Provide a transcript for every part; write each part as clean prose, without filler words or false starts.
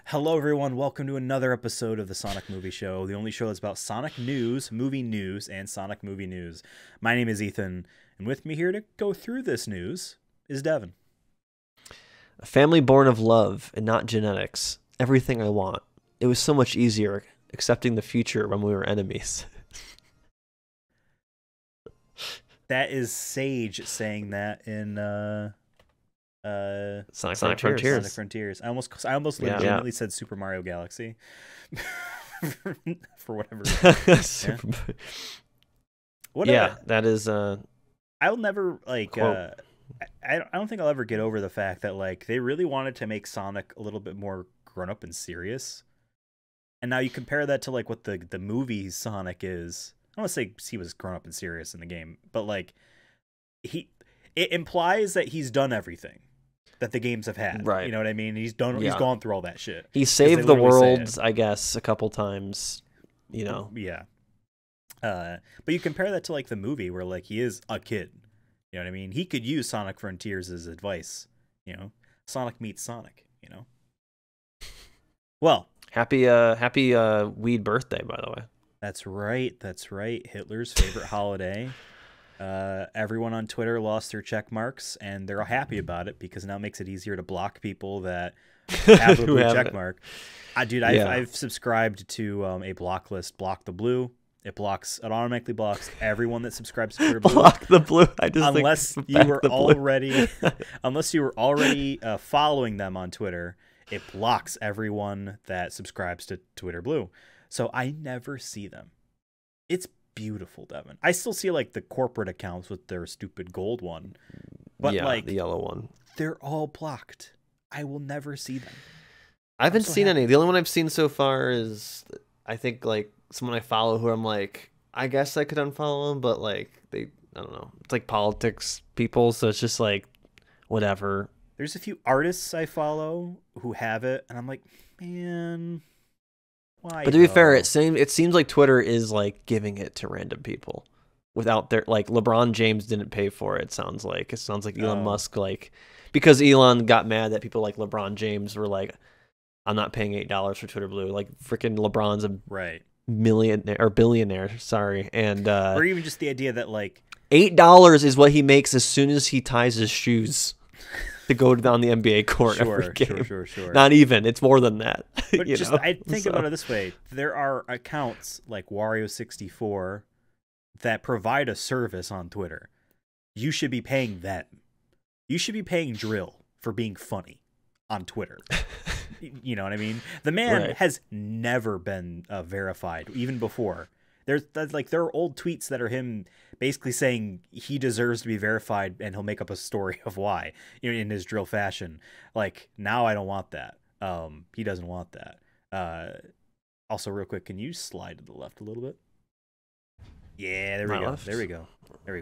Hello, everyone. Welcome to another episode of the Sonic Movie Show, the only show that's about Sonic news, and Sonic movie news. My name is Ethan, and with me here to go through this news is Devin. A family born of love and not genetics. Everything I want. It was so much easier accepting the future when we were enemies. That is Sage saying that in Sonic Frontiers. Sonic Frontiers. I almost legitimately said Super Mario Galaxy for whatever reason. That is I'll never I don't think I'll ever get over the fact that like they really wanted to make Sonic a little bit more grown up and serious. And now you compare that to like what the movie Sonic is. I don't want to say he was grown up and serious in the game, but like it implies that he's done everything that the games have had. Right. You know what I mean? He's gone through all that shit. He saved the world, I guess, a couple times, you know. Yeah. But you compare that to like the movie where like he is a kid. You know what I mean? He could use Sonic Frontiers as advice, you know. Sonic meets Sonic, you know. Well, happy weed birthday, by the way. That's right. Hitler's favorite holiday. Everyone on Twitter lost their check marks, and they're happy about it because now it makes it easier to block people that have a blue check mark. I've subscribed to a block list, Block the Blue. It automatically blocks everyone that subscribes to Twitter Blue. Block the Blue. Unless you were already following them on Twitter, it blocks everyone that subscribes to Twitter Blue. So I never see them. It's beautiful, Devin. I still see like the corporate accounts with their stupid gold one, but like the yellow one, they're all blocked. I will never see them. I haven't seen any. The only one I've seen so far is I think like someone I follow who I'm like, I guess I could unfollow them, but like I don't know. It's like politics people, so it's just like whatever. There's a few artists I follow who have it, and I'm like, man. But to be fair, it seems like Twitter is like giving it to random people without their like LeBron James didn't pay for it. It sounds like Elon Musk, like because Elon got mad that people like LeBron James were like, I'm not paying $8 for Twitter Blue. Like freaking LeBron's a millionaire or billionaire. Sorry. And or even just the idea that like $8 is what he makes as soon as he ties his shoes to go down the NBA court every game. Sure. Not even. It's more than that. But I think about it this way. There are accounts like Wario64 that provide a service on Twitter. You should be paying them. You should be paying Drill for being funny on Twitter. You know what I mean? The man has never been verified, even before. There are old tweets that are him basically saying he deserves to be verified, and he'll make up a story of why, you know, in his Drill fashion. Like now, I don't want that. He doesn't want that. Also, real quick, can you slide to the left a little bit? Yeah, there we go. There we go.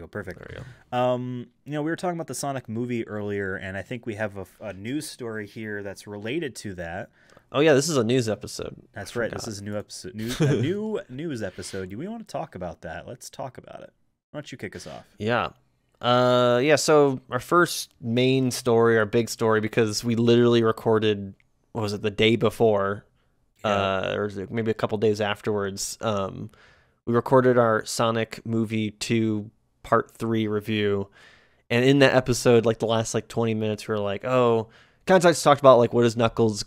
Perfect. There we go. You know, we were talking about the Sonic movie earlier, and I think we have a news story here that's related to that. Oh yeah, this is a news episode. That's right. This is a new episode. A new news episode. Do we want to talk about that? Let's talk about it. Why don't you kick us off? Yeah. So our first main story, our big story, because we literally recorded, what was it, the day before, or maybe a couple days afterwards. We recorded our Sonic Movie 2 Part 3 review, and in that episode, like the last like 20 minutes, we were like, oh, kind of talked about like what's Knuckles'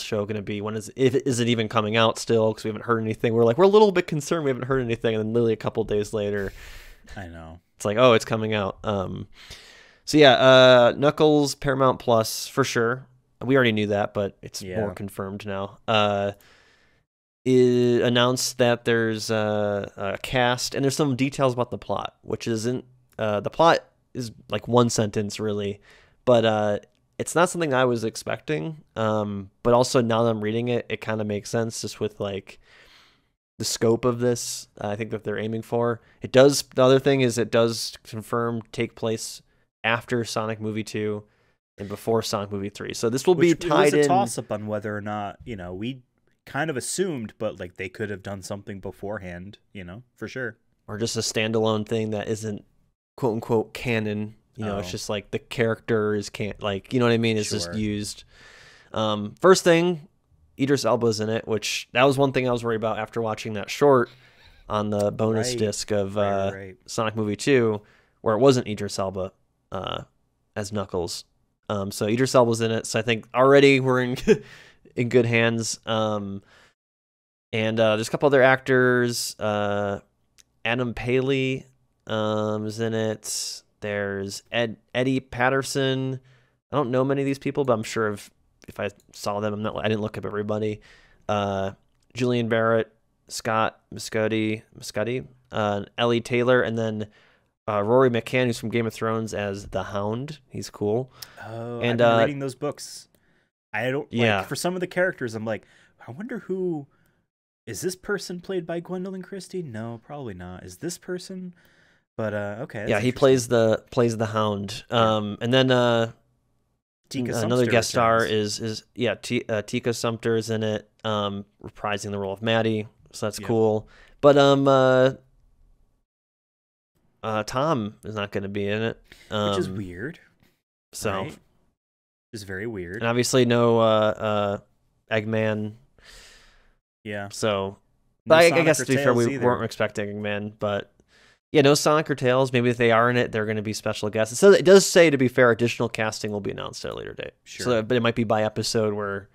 show gonna be? Is it even coming out still? Because we haven't heard anything. We're a little bit concerned we haven't heard anything, and then literally a couple days later, I know it's like, oh, it's coming out. So yeah, Knuckles Paramount Plus for sure. We already knew that, but it's more confirmed now. It announced that there's a cast, and there's some details about the plot, which isn't the plot is like one sentence really, but it's not something I was expecting. But also now that I'm reading it, it kind of makes sense just with like the scope of this. I think that they're aiming for. It does. The other thing is it does confirm take place after Sonic Movie 2 and before Sonic Movie 3. So this will be tied in. It was a toss up on whether or not, you know, we kind of assumed, but like they could have done something beforehand, you know, for sure. Or just a standalone thing that isn't quote unquote canon. You know, it's just like the character is you know what I mean? It's just used. First thing, Idris Elba's in it, which that was one thing I was worried about after watching that short on the bonus disc of Sonic Movie 2, where it wasn't Idris Elba as Knuckles. So Idris Elba's in it, so I think already we're in in good hands. And there's a couple other actors. Adam Paley is in it. There's Eddie Patterson. I don't know many of these people, but I'm sure if I saw them, I didn't look up everybody. Julian Barrett, Scott Muscudi, Ellie Taylor, and then Rory McCann, who's from Game of thrones as the Hound. He's cool. Oh, and I've been reading those books. I don't like for some of the characters. I'm like, I wonder who is this person played by Gwendolyn Christie? No, probably not. Is this person? But okay. Yeah, he plays the Hound. And then another guest star is Tika Sumpter is in it, reprising the role of Maddie. So that's cool. But Tom is not going to be in it, which is weird. So, it's very weird. And obviously no Eggman. Yeah. So, but I guess to be fair, we weren't expecting Eggman, but yeah, no Sonic or Tails. Maybe if they are in it, they're going to be special guests. So it does say, to be fair, additional casting will be announced at a later date. Sure. So, but it might be by episode where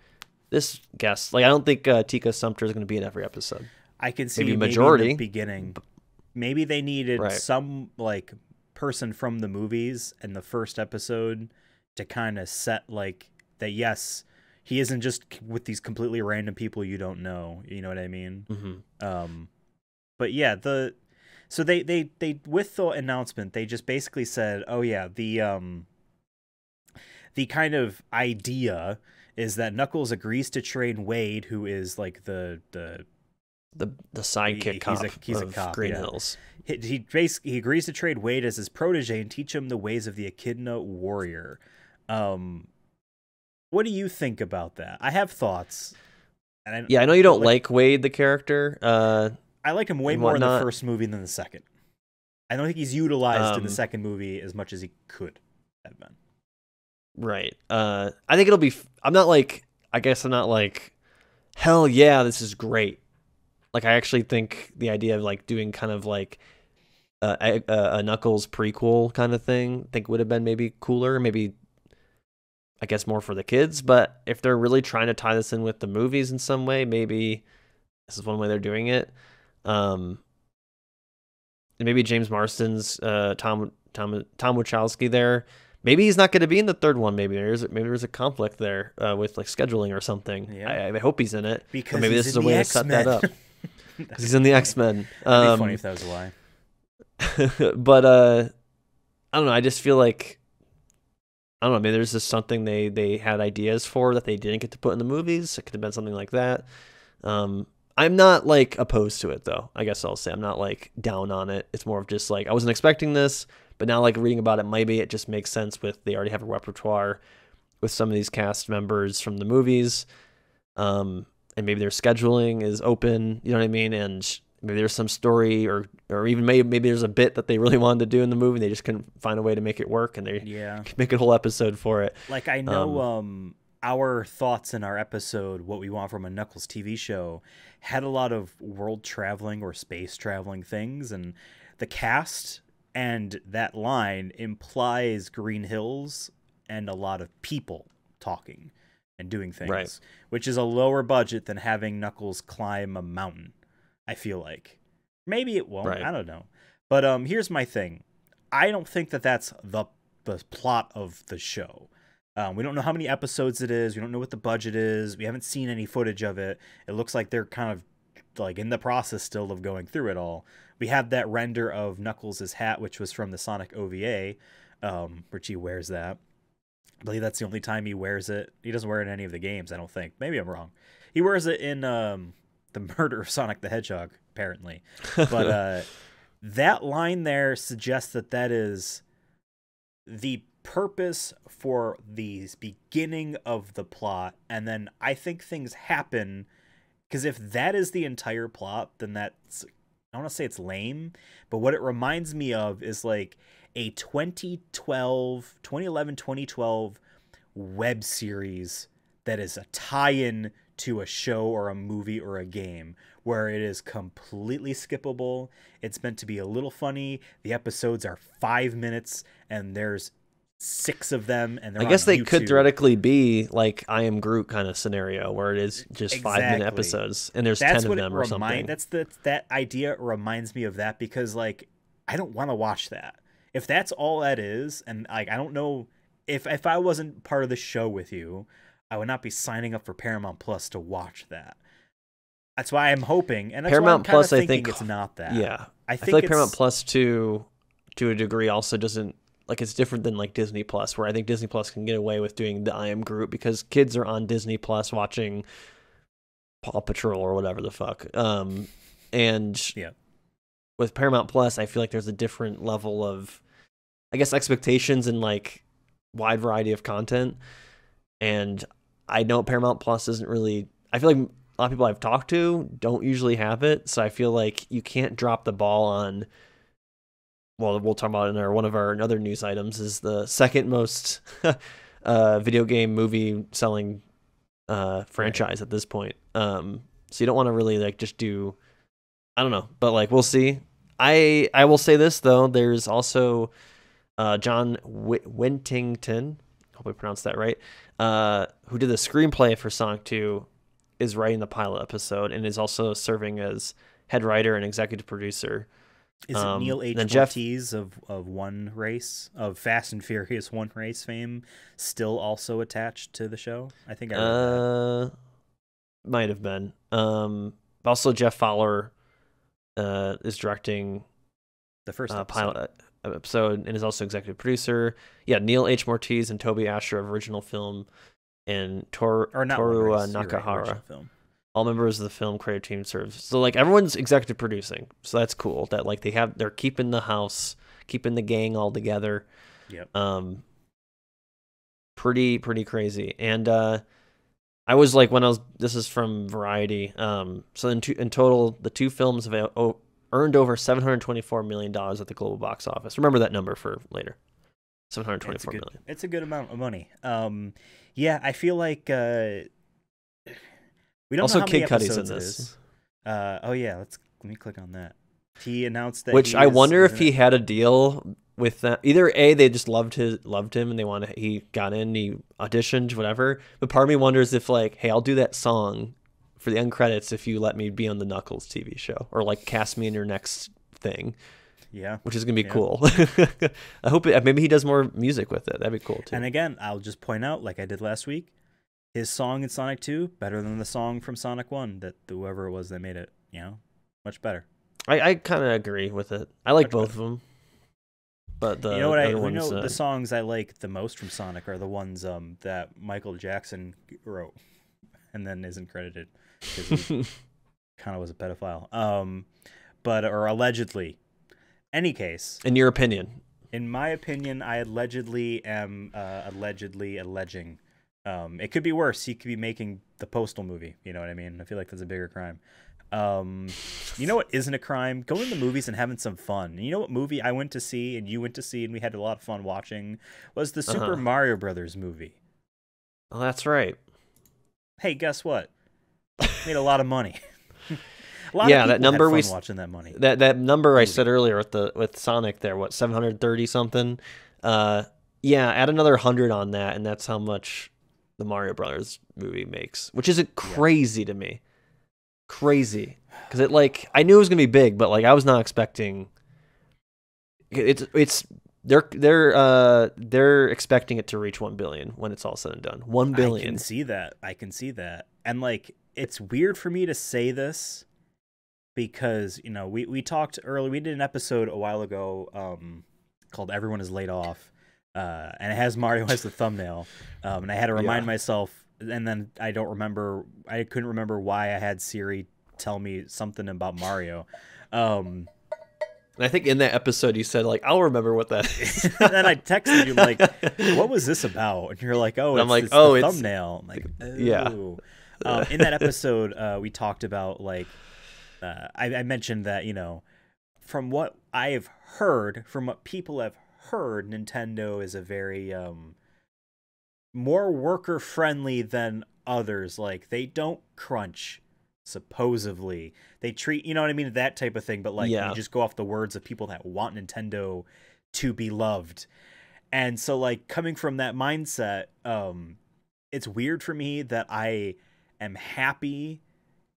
this guest, like I don't think Tika Sumpter is going to be in every episode. I can see maybe majority in the beginning. Maybe they needed some like person from the movies in the first episode to kind of set like that. Yes, he isn't just with these completely random people you don't know. You know what I mean? Mm-hmm. But yeah, so they with the announcement, they just basically said, oh yeah, the kind of idea is that Knuckles agrees to train Wade, who is like the sidekick cop. He's a cop. Green Hills. He agrees to trade Wade as his protege and teach him the ways of the Echidna warrior. What do you think about that? I have thoughts. And I know you don't like Wade the character. I like him way more in the first movie than the second. I don't think he's utilized in the second movie as much as he could have been. Right. I think it'll be. I'm not like. Hell yeah, this is great. Like I actually think the idea of like doing kind of like a Knuckles prequel kind of thing, I think would have been maybe cooler. Maybe I guess more for the kids. But if they're really trying to tie this in with the movies in some way, maybe this is one way they're doing it. And maybe James Marsden's Tom Wachowski there. Maybe he's not going to be in the third one. Maybe there's a conflict there with like scheduling or something. Yeah. I hope he's in it. Because or maybe this is a way to set that up. Because he's in the X-Men. It'd be funny if that was a lie. But I don't know. I just feel like maybe there's just something they had ideas for that they didn't get to put in the movies. It could have been something like that. I'm not like opposed to it though. I guess I'll say I'm not like down on it. It's more of just like I wasn't expecting this, but now like reading about it, maybe it just makes sense with they already have a repertoire with some of these cast members from the movies. And maybe their scheduling is open, you know what I mean? And maybe there's some story or even maybe there's a bit that they really wanted to do in the movie. They just couldn't find a way to make it work, and they make a whole episode for it. Like I know our thoughts in our episode, what we want from a Knuckles TV show, had a lot of world traveling or space traveling things, and the cast and that line implies Green Hills and a lot of people talking and doing things, which is a lower budget than having Knuckles climb a mountain, I feel like. Maybe it won't. I don't know. But here's my thing. I don't think that that's the plot of the show. We don't know how many episodes it is. We don't know what the budget is. We haven't seen any footage of it. It looks like they're kind of like in the process still of going through it all. We have that render of Knuckles' hat, which was from the Sonic OVA, which he wears that. I believe that's the only time he wears it. He doesn't wear it in any of the games, I don't think. Maybe I'm wrong. He wears it in the murder of Sonic the Hedgehog, apparently. But that line there suggests that is the purpose for the beginning of the plot, and then I think things happen, because if that is the entire plot, then that's, I don't want to say it's lame, but what it reminds me of is like a 2011, 2012 web series that is a tie-in to a show or a movie or a game, where it is completely skippable. It's meant to be a little funny. The episodes are 5 minutes, and there's 6 of them, and they're I guess on they could YouTube. theoretically be like I Am Groot kind of scenario where it is just 5-minute episodes and there's 10 of them or something. That idea reminds me of that, because like I don't want to watch that. If that's all that is, and like I don't know if I wasn't part of the show with you, I would not be signing up for Paramount Plus to watch that. That's why I'm hoping, and that's Paramount why I'm Plus, kind of I think it's not that. Yeah, I feel like Paramount Plus to a degree also doesn't, like, it's different than like Disney Plus, where I think Disney Plus can get away with doing the I Am Groot because kids are on Disney Plus watching Paw Patrol or whatever the fuck. And yeah, with Paramount Plus, I feel like there's a different level of, I guess, expectations and like wide variety of content. And I know Paramount Plus isn't really, I feel like a lot of people I've talked to don't usually have it. So I feel like you can't drop the ball on, well, we'll talk about it in one of our other news items, is the second most video game movie selling franchise at this point. So you don't want to really like just do, I don't know, but like we'll see. I will say this though, there's also John Wintington, hope I pronounced that right, who did the screenplay for Sonic 2, is writing the pilot episode and is also serving as head writer and executive producer. Is it Neil H. Ortiz of One Race, of Fast and Furious One Race fame, still also attached to the show? I think I read that. Might have been. Also, Jeff Fowler is directing the first pilot episode and is also executive producer. Yeah, Neil H. Ortiz and Toby Asher of original film, and Toru Nakahara. Right, film. All members of the film creative team serves. So like everyone's executive producing. So that's cool that like they're keeping the house, keeping the gang all together. Yep. Pretty crazy. And I was like, this is from Variety. So in total, the two films have earned over $724 million at the global box office. Remember that number for later. 724 million. It's a good amount of money. Yeah, I feel like we don't also know how many Kid Cudi's episodes in it this. is. Let me click on that. He announced that, which I wonder if he had a deal with that. Either A, they just loved him and he got in, he auditioned, whatever. But part of me wonders if like, hey, I'll do that song for the end credits if you let me be on the Knuckles TV show, or like cast me in your next thing. Yeah, which is gonna be cool. I hope maybe he does more music with it. That'd be cool too. And again, I'll just point out, like I did last week, his song in Sonic 2 better than the song from Sonic 1 that whoever it was that made it. Much better. I kind of agree with it. I like both of them, but the the songs I like the most from Sonic are the ones that Michael Jackson wrote and then isn't credited because he kind of was a pedophile. Or allegedly. Any case. In your opinion? In my opinion, I allegedly am alleging. It could be worse. He could be making the Postal movie. You know what I mean? I feel like that's a bigger crime. You know what isn't a crime? Going to the movies and having some fun. And you know what movie I went to see and you went to see and we had a lot of fun watching was the Super Mario Brothers movie. Oh, that's right. Hey, guess what? Made a lot of money. That number had fun watching that money. That number I said earlier with Sonic there, what, 730 something? Yeah, add another 100 on that, and that's how much the Mario Brothers movie makes, which is crazy to me. Crazy, because it like I knew it was gonna be big, but like I was not expecting. They're expecting it to reach 1 billion when it's all said and done. 1 billion. I can see that, and like it's weird for me to say this. Because, we talked earlier, we did an episode a while ago called Everyone is Laid Off, and it has Mario as the thumbnail, and I had to remind myself, and then I couldn't remember why I had Siri tell me something about Mario. And I think in that episode you said, like, I'll remember what that is. And then I texted you, like, what was this about? And you're like, oh, it's the thumbnail. I'm like, oh. Yeah. In that episode, we talked about, like, I mentioned that, from what I've heard, from what people have heard, Nintendo is a very more worker friendly than others. Like they don't crunch, supposedly. They treat, you know what I mean, that type of thing. But like Yeah. you just go off the words of people that want Nintendo to be loved. And so like coming from that mindset, it's weird for me that I am happy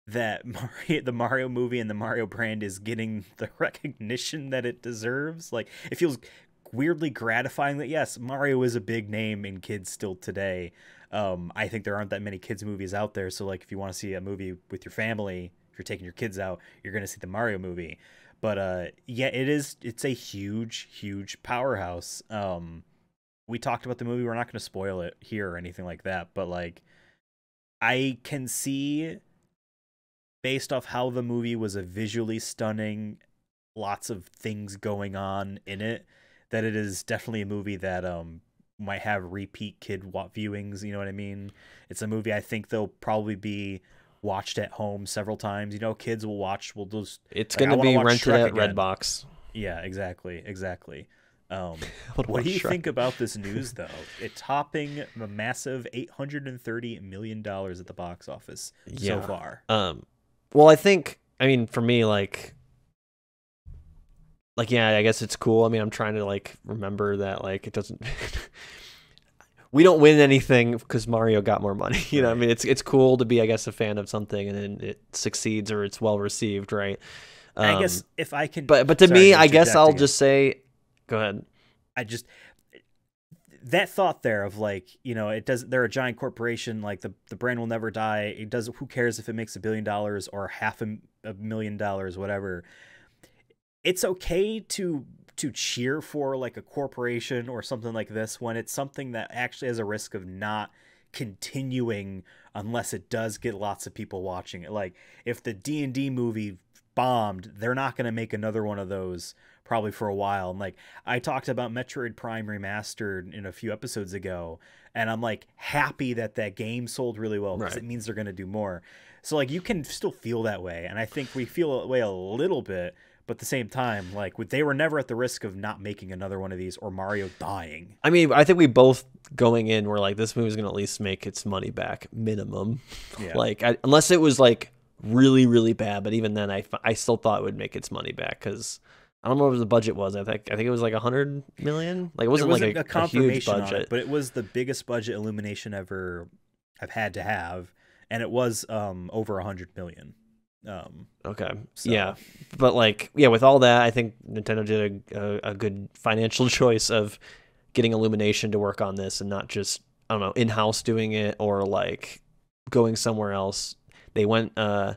that the Mario movie and the Mario brand is getting the recognition that it deserves. Like it feels weirdly gratifying that yes, Mario is a big name in kids still today. I think there aren't that many kids movies out there, so like if you want to see a movie with your family, if you're taking your kids out, you're going to see the Mario movie. But yeah, it's a huge powerhouse. We talked about the movie, we're not going to spoil it here or anything like that, but like I can see, based off how the movie was a visually stunning, lots of things going on in it, that it is definitely a movie that might have repeat kid viewings. You know what I mean? It's a movie I think they'll probably be watched at home several times. You know, kids will watch. Will just. It's like, going to be rented Shrek at again. Redbox. Yeah, exactly. What do you think about this news, though? It topping a massive $830 million at the box office so far. Well, I mean, for me, like, yeah, I guess it's cool. I mean, I'm trying to like remember that like it doesn't. We don't win anything because Mario got more money. You know, I mean, it's cool to be, I guess, a fan of something and then it succeeds or it's well received, right? I guess if I can, but to me, I guess I'll just say, go ahead. That thought there of like, you know, it doesn't. They're a giant corporation. Like the brand will never die. It does. Who cares if it makes $1 billion or $500,000, whatever. It's okay to cheer for like a corporation or something like this when it's something that actually has a risk of not continuing unless it does get lots of people watching it. Like if the D&D movie bombed, they're not going to make another one of those probably for a while. And like I talked about Metroid Prime Remastered in a few episodes ago, and I'm like happy that game sold really well because it means they're going to do more. So like you can still feel that way, and I think we feel that way a little bit. But at the same time, like they were never at the risk of not making another one of these or Mario dying. I mean, I think we both going in were like, this movie's gonna at least make its money back, minimum. Yeah. Like unless it was like really, really bad, but even then, I still thought it would make its money back because I don't know what the budget was. I think it was like $100 million. Like it wasn't like a confirmation huge budget, on it, but it was the biggest budget Illumination ever I've had to have, and it was over $100 million. Okay. So. Yeah. But like, yeah, with all that, I think Nintendo did a good financial choice of getting Illumination to work on this and not just, I don't know, in-house doing it or like going somewhere else. They went, I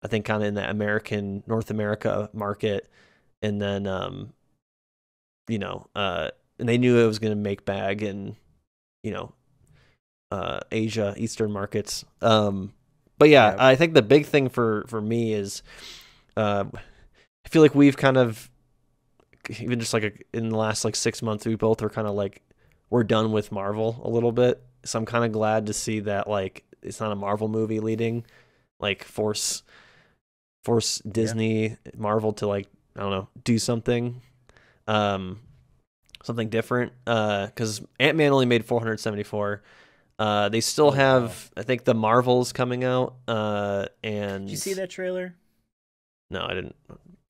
think kind of in the North America market. And then, you know, and they knew it was going to make bag in, you know, Asia, Eastern markets. But yeah, I think the big thing for me is, I feel like we've kind of, even just like in the last like 6 months, we both are kind of like, we're done with Marvel a little bit. So I'm kind of glad to see that like it's not a Marvel movie leading, like force Disney, Marvel to like, I don't know, do something, something different. Because Ant-Man only made 474. They still have, I think, the Marvels coming out. And did you see that trailer? No, I didn't.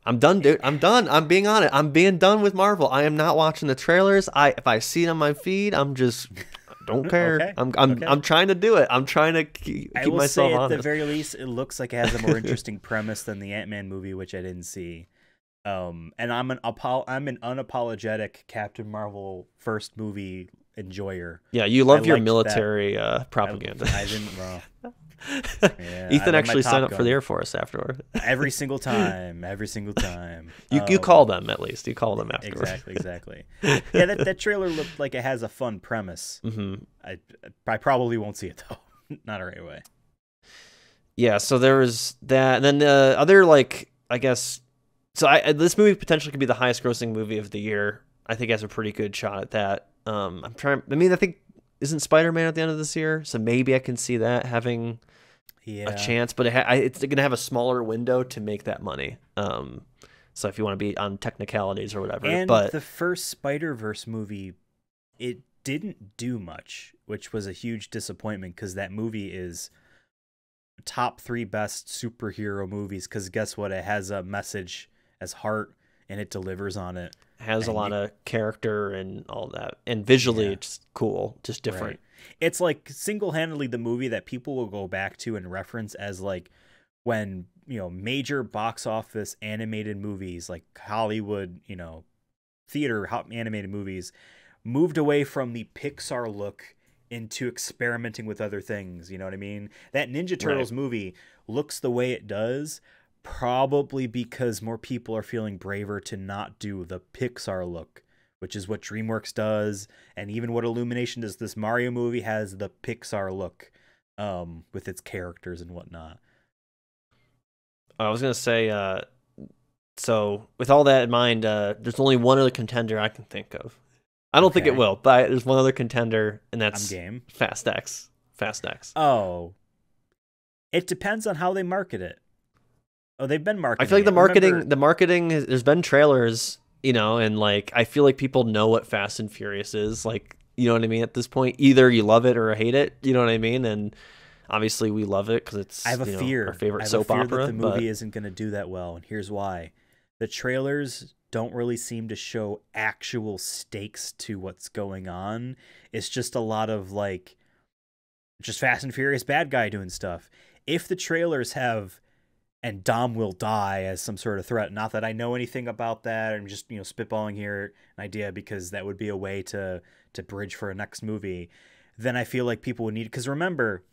I'm done, dude. I'm done. I'm being on it. I'm being done with Marvel. I am not watching the trailers. If I see it on my feed, I'm just don't care. Okay. I'm trying to do it. I'm trying to keep myself honest. I will say at the very least, it looks like it has a more interesting premise than the Ant-Man movie, which I didn't see. And I'm an unapologetic Captain Marvel first movie enjoyer. Yeah, you love your military propaganda. I didn't. Well, yeah, Ethan actually signed up for the Air Force afterward. every single time. You call them at least. You call them afterward. Exactly. Yeah, that trailer looked like it has a fun premise. Mm-hmm. I probably won't see it though. Not right away. Yeah, so there was that, and then the other like I guess. So this movie potentially could be the highest grossing movie of the year. I think it has a pretty good shot at that. I think isn't Spider-Man at the end of this year? So maybe I can see that having a chance, but it's going to have a smaller window to make that money. So if you want to be on technicalities or whatever. And the first Spider-Verse movie, it didn't do much, which was a huge disappointment because that movie is top 3 best superhero movies. Because guess what? It has a message as heart, and it delivers on it. Has a lot of character and all that, and visually it's cool, just different. Right. It's like single-handedly the movie that people will go back to and reference as like when, you know, major box office animated movies like Hollywood, you know, theater animated movies moved away from the Pixar look into experimenting with other things. You know what I mean? That Ninja Turtles movie looks the way it does, probably because more people are feeling braver to not do the Pixar look, which is what DreamWorks does, and even what Illumination does. This Mario movie has the Pixar look, with its characters and whatnot. I was gonna say, so with all that in mind, there's only one other contender I can think of. I don't think it will, but there's one other contender, and that's Fast X. Fast X. Oh, it depends on how they market it. Oh, they've been marketing. I feel like the marketing. There's been trailers, you know, and like I feel like people know what Fast and Furious is. Like, you know what I mean? At this point, either you love it or hate it. You know what I mean? And obviously, we love it because it's our favorite soap opera. That the movie isn't going to do that well, and here's why: the trailers don't really seem to show actual stakes to what's going on. It's just a lot of like, just Fast and Furious bad guy doing stuff. If the trailers have "and Dom will die" as some sort of threat, not that I know anything about that, I'm just, you know, spitballing here an idea because that would be a way to bridge for a next movie, then I feel like people would need, because remember,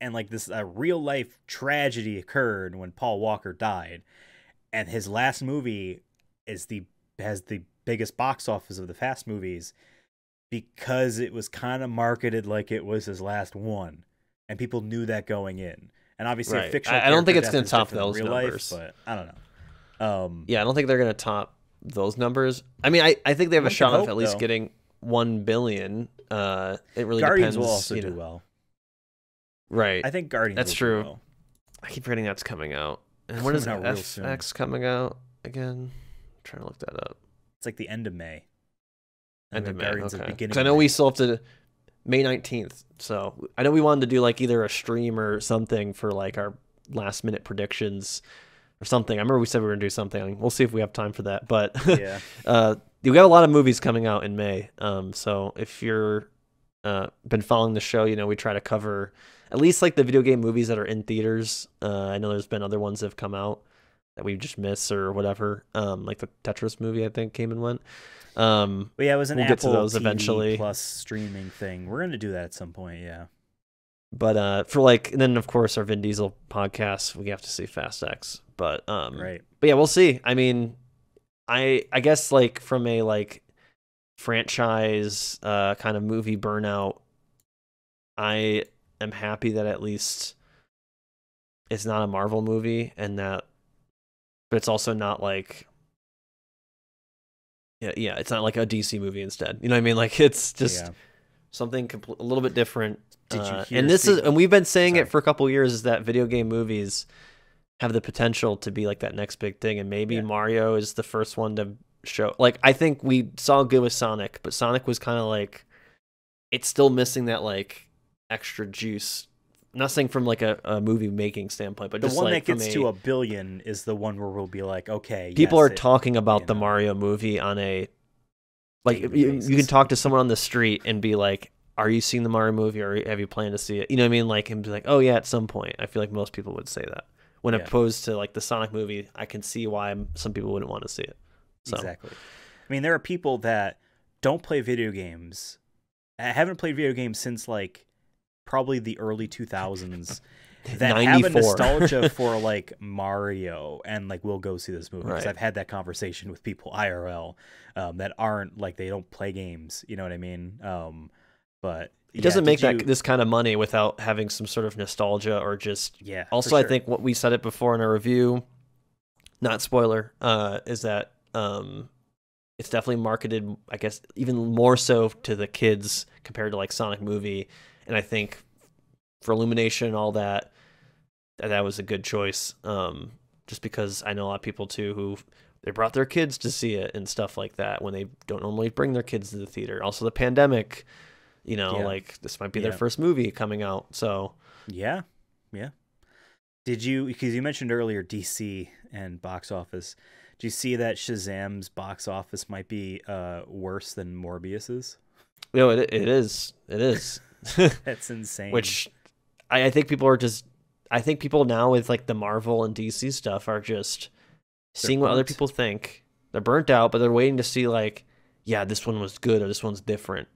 and like this, a real life tragedy occurred when Paul Walker died, and his last movie has the biggest box office of the Fast movies because it was kind of marketed like it was his last one, and people knew that going in. And obviously, a fictional I don't think it's going to top those numbers. But I don't know. Yeah, I don't think they're going to top those numbers. I mean, I think they have a shot of at least getting 1 billion. It really Guardians depends. Will also do well. Right. I think Guardians. That's will true. Do well. I keep forgetting that's coming out. And when is FX coming out again? I'm trying to look that up. It's like the end of May. End of May. Okay. Because I know we still have to. May 19th. So I know we wanted to do like either a stream or something for like our last minute predictions or something. I remember we said we were going to do something. We'll see if we have time for that. But yeah, we got a lot of movies coming out in May. So if you're been following the show, you know, we try to cover at least like the video game movies that are in theaters. I know there's been other ones that have come out that we just missed or whatever. Like the Tetris movie, I think came and went. But yeah, it was an we'll Apple get to those TV eventually. Plus streaming thing. We're gonna do that at some point, yeah. But for like, and then of course our Vin Diesel podcast, we have to see Fast X. But right. But yeah, we'll see. I mean, I guess like from a like franchise kind of movie burnout, I am happy that at least it's not a Marvel movie, and that, but it's also not like. Yeah, it's not like a DC movie instead. You know what I mean? Like it's just something a little bit different. Did you hear? And we've been saying it for a couple of years, is that video game movies have the potential to be like that next big thing, and maybe Mario is the first one to show. Like I think we saw good with Sonic, but Sonic was kind of like, it's still missing that like extra juice. I'm not saying from like a movie making standpoint, but the just one like that gets to $1 billion is the one where we'll be like, okay, people are talking about the Mario movie on a like you can talk to someone on the street and be like, are you seeing the Mario movie, or have you planned to see it? You know what I mean? Like, and be like, oh yeah, at some point. I feel like most people would say that. When opposed to like the Sonic movie, I can see why some people wouldn't want to see it. So. Exactly. I mean, there are people that don't play video games, haven't played video games since like probably the early 2000s, that 94. have a nostalgia for like Mario, and like we'll go see this movie, because Right. I've had that conversation with people IRL that aren't like, they don't play games. You know what I mean? But it doesn't make this kind of money without having some sort of nostalgia or just Also, sure. I think what we said it before in our review, not spoiler, is that it's definitely marketed, I guess, even more so to the kids compared to like Sonic movie. And I think for Illumination and all that was a good choice. Just because I know a lot of people too who they brought their kids to see it and stuff like that when they don't normally bring their kids to the theater. Also the pandemic, you know, like this might be their first movie coming out. So yeah. Did you, because you mentioned earlier DC and box office, did you see that Shazam's box office might be worse than Morbius's? No, it is. That's insane. Which I think people are just, I think people now with like the Marvel and DC stuff are just seeing what other people think. They're burnt out, but they're waiting to see like, yeah, this one was good or this one's different.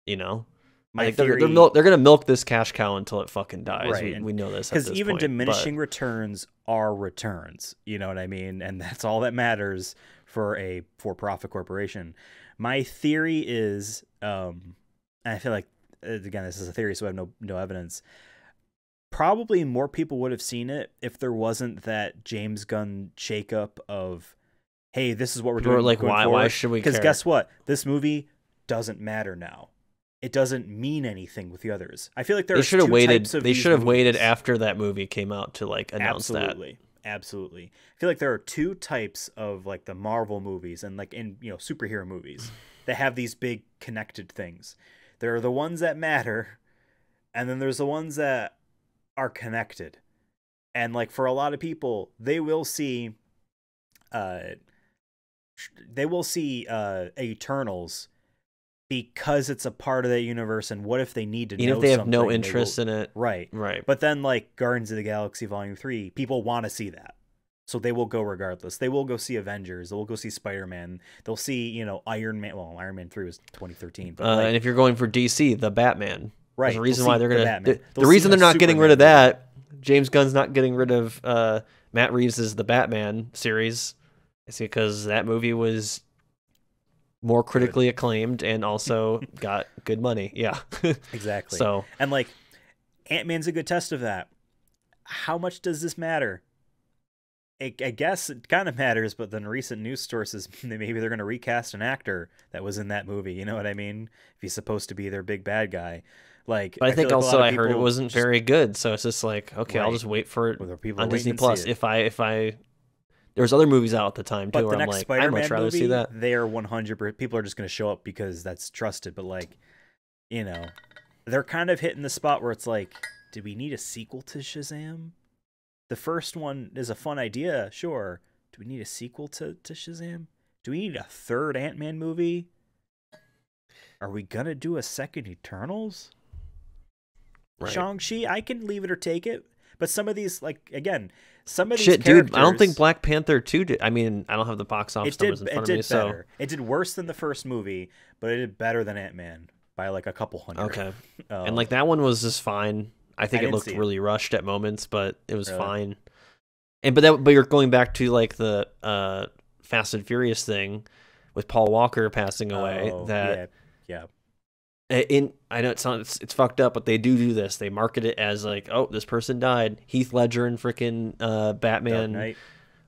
You know? My they're theory, they're gonna milk this cash cow until it fucking dies. Right. We know this because even point, diminishing returns are returns. You know what I mean? And that's all that matters for a for-profit corporation. My theory is, I feel like again this is a theory, so I have no evidence. Probably more people would have seen it if there wasn't that James Gunn shakeup of, hey, this is what we're doing. Like, why should we care? Because guess what? This movie doesn't matter now. It doesn't mean anything with the others. I feel like they should have waited. They should have waited after that movie came out to like announce that. Absolutely. I feel like there are two types of like the Marvel movies and like in superhero movies that have these big connected things. There are the ones that matter, and then there's the ones that are connected. And like for a lot of people, they will see Eternals because it's a part of that universe, and what if they need to know even if they have no something, interest in it, right? But then like Guardians of the Galaxy Volume 3, people want to see that, so they will go regardless. They will go see Avengers, they'll go see Spider-Man, they'll see Iron Man. Well, Iron Man 3 was 2013, but and if you're going for DC, the Batman, right? There's a reason why they're gonna the reason they're not getting rid of that. James Gunn's not getting rid of Matt Reeves' The Batman series. It's because that movie was more critically acclaimed and also got good money. Yeah. Exactly. So, and like Ant-Man's a good test of that. How much does this matter? I guess it kind of matters, but then recent news sources, maybe they're going to recast an actor that was in that movie. You know what I mean? If he's supposed to be their big bad guy. Like, but I think like also I heard it wasn't very good. So it's just like, okay, right. I'll just wait for it on Disney Plus. If I there was other movies out at the time too, but where the I'm next like, Spider-Man I'd much rather movie, see that. They are 100%. People are just going to show up because that's trusted. But like, they're kind of hitting the spot where it's like, do we need a sequel to Shazam? The first one is a fun idea, sure. Do we need a sequel to Shazam? Do we need a third Ant-Man movie? Are we gonna do a second Eternals? Right. Shang-Chi, I can leave it or take it. But some of these, like, again, some of these characters... dude, I don't think Black Panther 2 did... I mean, I don't have the box office numbers in front of me, so... It did worse than the first movie, but it did better than Ant-Man by, like, a couple hundred. Okay. And, like, that one was just fine. I think it looked really rushed at moments, but it was fine. And but you're going back to, like, the Fast and Furious thing with Paul Walker passing away. Yeah. I know it's fucked up, but they do this. They market it as like, oh, this person died. Heath Ledger and freaking Batman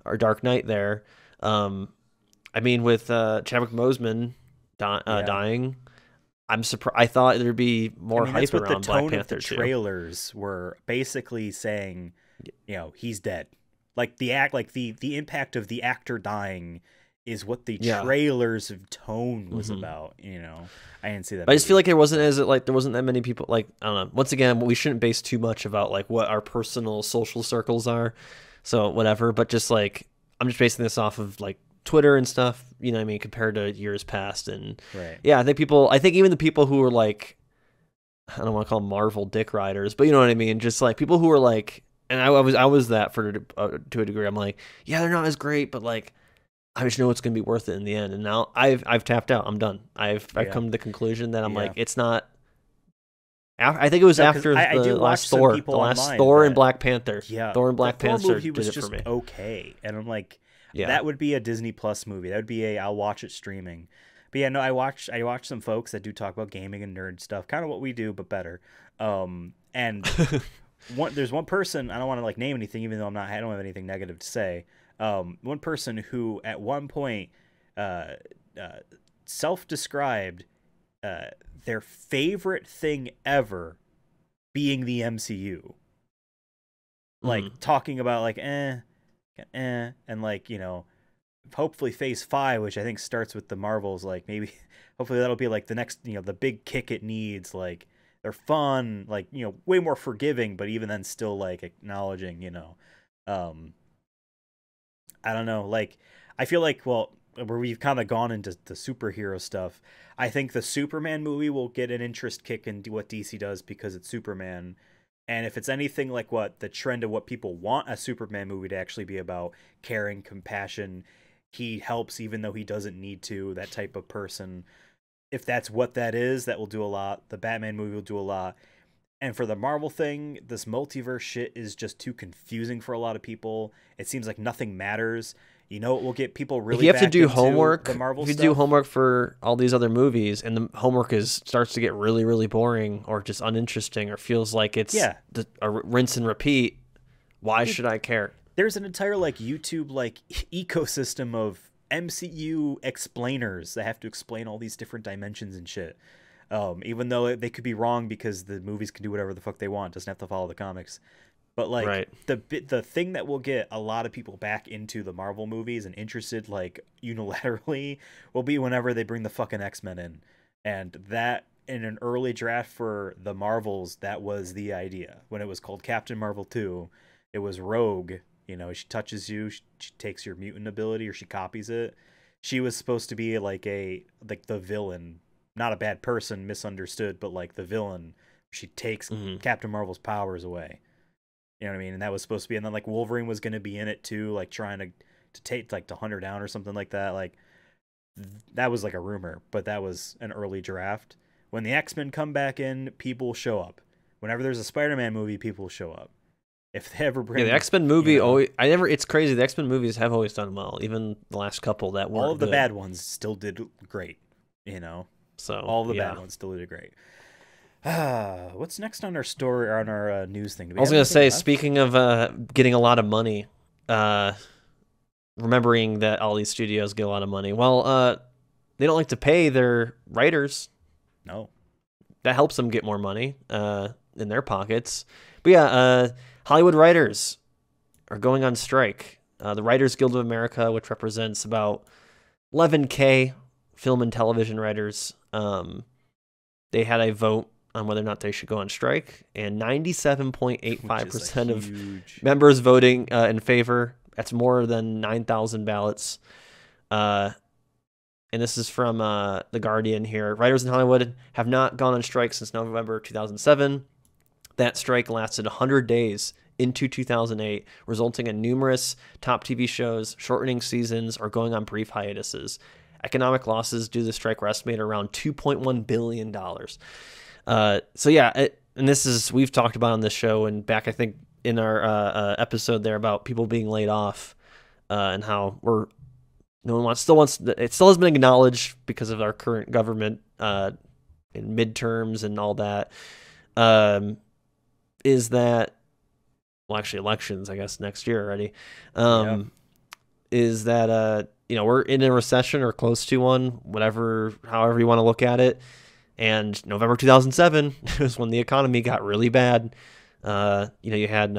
or Dark Knight there. I mean, with Chadwick Boseman dying, I'm surprised. I thought there'd be more hype around Black Panther. The trailers were basically saying, he's dead. Like the impact of the actor dying is what the trailers of tone was about. I didn't see that. But I just feel like there wasn't that many people. Like, I don't know. Once again, we shouldn't base too much about like what our personal social circles are. So whatever. But just like, I'm just basing this off of like Twitter and stuff. You know what I mean? Compared to years past. And yeah, I think even the people who were like, I don't want to call them Marvel dick riders, but you know what I mean? Just like people who were like, and I was that to a degree. I'm like, yeah, they're not as great, but like, I just know it's going to be worth it in the end. And now I've tapped out. I'm done. I've come to the conclusion that I'm like, it's not. I think it was after the last Thor, and Black Panther. Yeah, Thor and Black Panther did it just for me. Okay, and I'm like, that would be a Disney Plus movie. That would be I'll watch it streaming. But yeah, no, I watch some folks that do talk about gaming and nerd stuff, kind of what we do, but better. And there's one person, I don't want to like name anything, even though I don't have anything negative to say. One person who at one point self-described their favorite thing ever being the MCU. Like talking about like and like, hopefully Phase 5, which I think starts with the Marvels, like maybe hopefully that'll be like the next, the big kick it needs. Like they're fun, like way more forgiving, but even then still like acknowledging, um, I don't know, like I feel like where we've kind of gone into the superhero stuff. I think the Superman movie will get an interest kick into what DC does because it's Superman. And if it's anything like what the trend of what people want a Superman movie to actually be about, caring, compassion, he helps even though he doesn't need to, that type of person. If that's what that is, that will do a lot. The Batman movie will do a lot. And for the Marvel thing, this multiverse shit is just too confusing for a lot of people. It seems like nothing matters. It will get people really. If you have to back do into homework, the Marvel if you stuff. do homework for all these other movies, and the homework starts to get really, really boring, or just uninteresting, or feels like it's a rinse and repeat, why should I care? There's an entire YouTube ecosystem of MCU explainers that have to explain all these different dimensions and shit. Even though they could be wrong because the movies can do whatever the fuck they want, doesn't have to follow the comics. But the thing that will get a lot of people back into the Marvel movies and interested unilaterally will be whenever they bring the fucking X-Men in. And that in an early draft for the Marvels, that was the idea. When it was called Captain Marvel 2, it was Rogue. She touches you, she takes your mutant ability or she copies it. She was supposed to be the villain, not a bad person, misunderstood, but the villain. She takes Captain Marvel's powers away. You know what I mean? And that was supposed to be, and then Wolverine was going to be in it too, trying to take to hunt her down or something like that. That was a rumor, but that was an early draft. When the X-Men come back in, people show up. Whenever there's a Spider-Man movie, people show up. If they ever bring the X-Men movie, it's crazy. The X-Men movies have always done well, even the last couple that weren't all of the good. bad ones still did great. So all of the bad ones still did great. What's next on our story or on our news thing? I was going to say, speaking of getting a lot of money, remembering that all these studios get a lot of money. Well, they don't like to pay their writers. No, that helps them get more money in their pockets. But yeah, Hollywood writers are going on strike. The Writers Guild of America, which represents about 11K film and television writers, they had a vote on whether or not they should go on strike, and 97.85% of members voting in favor. That's more than 9,000 ballots. And this is from The Guardian here. Writers in Hollywood have not gone on strike since November 2007. That strike lasted 100 days into 2008, resulting in numerous top TV shows shortening seasons or going on brief hiatuses. Economic losses due to the strike were estimated around $2.1 billion. So yeah, and this is, we've talked about on this show and back, I think, in our episode there about people being laid off and how it still has been acknowledged because of our current government in midterms and all that. Is that, well, actually elections, I guess, next year already. Is that, we're in a recession or close to one, however you want to look at it. And November 2007 was when the economy got really bad. You had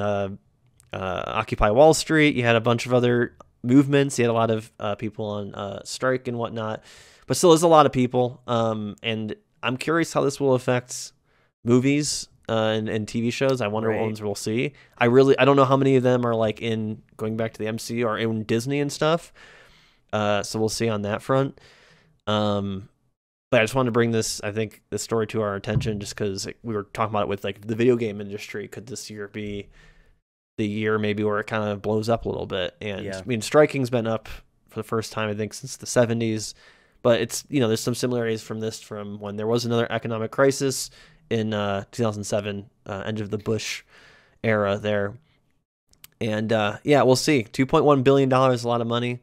Occupy Wall Street. You had a bunch of other movements. You had a lot of people on strike and whatnot. But still, there's a lot of people. And I'm curious how this will affect movies and TV shows. I wonder what ones we'll see. I don't know how many of them are in going back to the MCU or in Disney and stuff. So we'll see on that front. But I just wanted to bring this story to our attention just because we were talking about it with the video game industry. Could this year be the year maybe where it kind of blows up a little bit? And I mean, striking's been up for the first time, I think, since the 70s. But it's, there's some similarities from when there was another economic crisis in 2007, end of the Bush era there. And we'll see. $2.1 billion is a lot of money.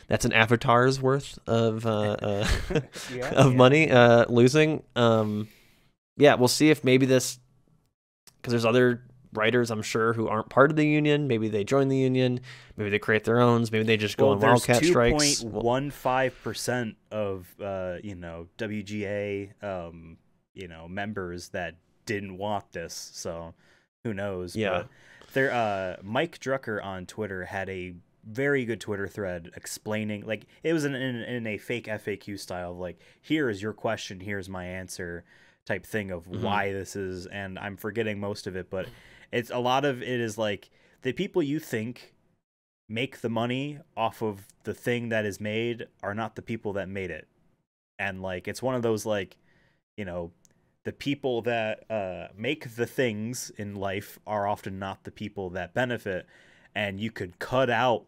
That's an Avatar's worth of money losing. We'll see if maybe this, because there's other writers, I'm sure, who aren't part of the union. Maybe they join the union. Maybe they create their own. Maybe they just go on wildcat strikes. 2.15% of WGA members that didn't want this. So who knows? Yeah. But Mike Drucker on Twitter had a very good Twitter thread explaining, like, it was in a fake FAQ style of like, here is your question, here's my answer type thing of why this is, and I'm forgetting most of it, but it's a lot of it is like the people you think make the money off of the thing that is made are not the people that made it. And like it's one of those, like, you know, the people that make the things in life are often not the people that benefit, and you could cut out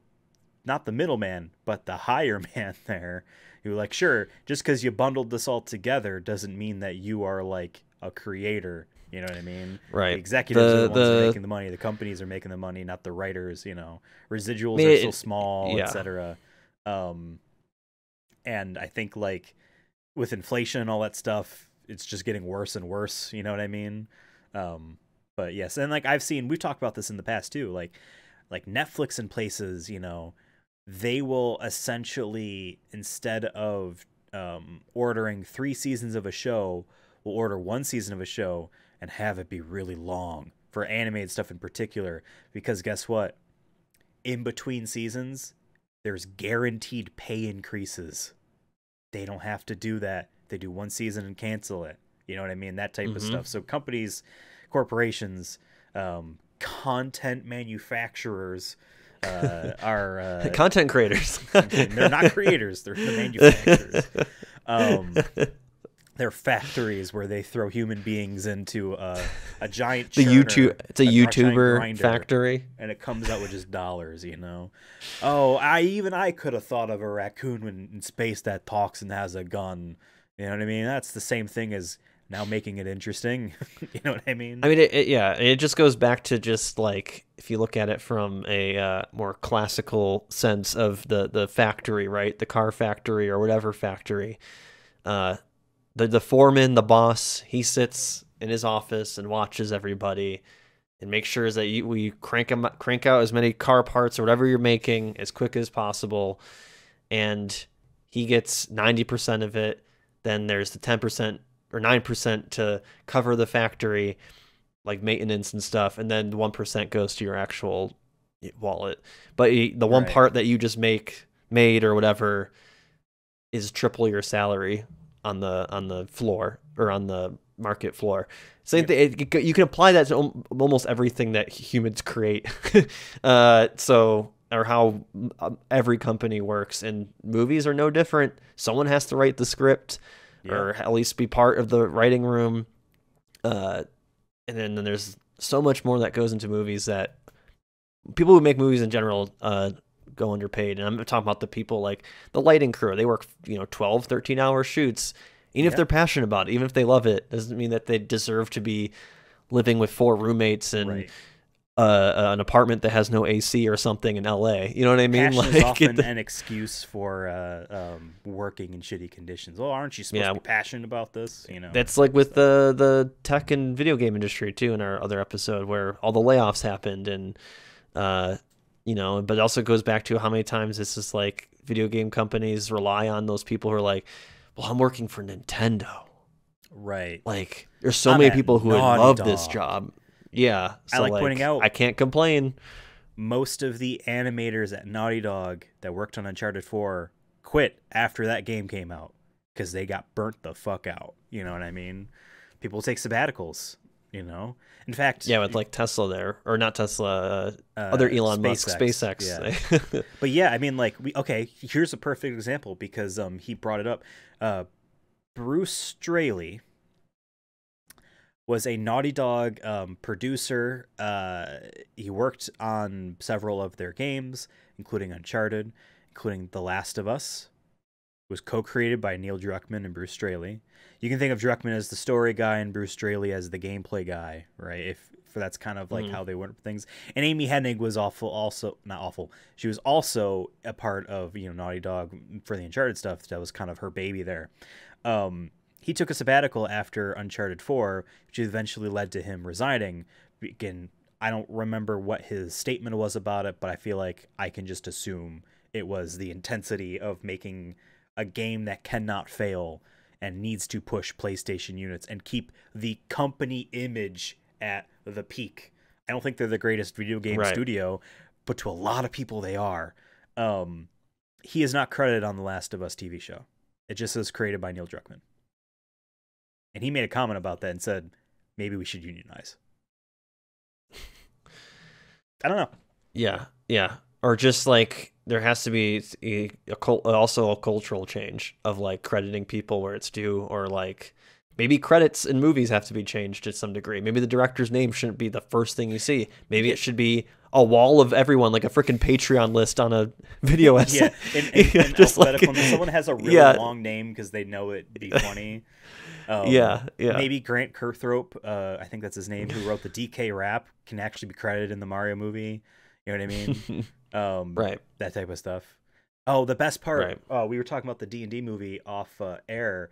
not the middleman but the higher man there. You're like, sure, just because you bundled this all together doesn't mean that you are like a creator. You know what I mean? Right. The executives are the ones that are making the money. The companies are making the money, not the writers. You know, residuals are so small, yeah. etc. And I think like with inflation and all that stuff, it's just getting worse and worse. You know what I mean? But yes, and like we've talked about this in the past too. Like Netflix and places, you know, they will essentially, instead of ordering 3 seasons of a show, will order 1 season of a show and have it be really long for animated stuff in particular. Because guess what? In between seasons, there's guaranteed pay increases. They don't have to do that. They do 1 season and cancel it. You know what I mean? That type of stuff. So companies, corporations, content manufacturers are content creators. They're not creators. They're the manufacturers. They're factories where they throw human beings into a giant churner, it's a YouTuber factory, and it comes out with just dollars, you know. Oh, I could have thought of a raccoon in space that talks and has a gun. You know what I mean? That's the same thing as now making it interesting. You know what I mean? I mean, it just goes back to just like, if you look at it from a more classical sense of the factory, right? The car factory or whatever factory. The foreman, the boss, he sits in his office and watches everybody and makes sure that we crank out as many car parts or whatever you're making as quick as possible, and he gets 90% of it. Then there's the 10% or 9% to cover the factory, like maintenance and stuff, and then the 1% goes to your actual wallet. But the one part that you just made or whatever is triple your salary on the floor or on the market floor. So you can apply that to almost everything that humans create. Or how every company works, and movies are no different. Someone has to write the script, or at least be part of the writing room. And then there's so much more that goes into movies that people who make movies in general go underpaid. And I'm talking about the people like the lighting crew. They work 12, 13-hour shoots. Even if they're passionate about it, even if they love it, doesn't mean that they deserve to be living with 4 roommates and an apartment that has no AC or something in LA. You know what I mean? Passion is often an excuse for working in shitty conditions. Well, aren't you supposed to be passionate about this? You know, that's like with the tech and video game industry too. In our other episode, where all the layoffs happened, and but it also goes back to how many times this is like video game companies rely on those people who are like, well, I'm working for Nintendo. Right. Like, there's so many people who would love this job. Yeah. So I like pointing out, I can't complain. Most of the animators at Naughty Dog that worked on Uncharted 4 quit after that game came out because they got burnt the fuck out. You know what I mean? People take sabbaticals, you know? In fact... Yeah, with like Tesla there. Or not Tesla, other Elon Musk, SpaceX. Yeah. But yeah, I mean, like, here's a perfect example because he brought it up. Bruce Straley was a Naughty Dog producer. He worked on several of their games, including Uncharted, including The Last of Us. It was co-created by Neil Druckmann and Bruce Straley. You can think of Druckmann as the story guy and Bruce Straley as the gameplay guy, right? If that's kind of like how they went for things. And Amy Hennig was not awful. She was also a part of Naughty Dog for the Uncharted stuff. That was kind of her baby there. He took a sabbatical after Uncharted 4, which eventually led to him resigning. Again, I don't remember what his statement was about it, but I feel like I can just assume it was the intensity of making a game that cannot fail and needs to push PlayStation units and keep the company image at the peak. I don't think they're the greatest video game studio, but to a lot of people they are. He is not credited on the Last of Us TV show. It just says created by Neil Druckmann. And he made a comment about that and said, maybe we should unionize. I don't know. Yeah, yeah. Or just like there has to be also a cultural change of like crediting people where it's due, or like maybe credits in movies have to be changed to some degree. Maybe the director's name shouldn't be the first thing you see. Maybe it should be a wall of everyone, like a freaking Patreon list on a video essay. Yeah, and just like when someone has a really long name because they know it'd be funny. Yeah. Maybe Grant Kirkthrope, I think that's his name, who wrote the DK rap, can actually be credited in the Mario movie. You know what I mean? Right. That type of stuff. Oh, the best part. Right. We were talking about the D&D movie off air.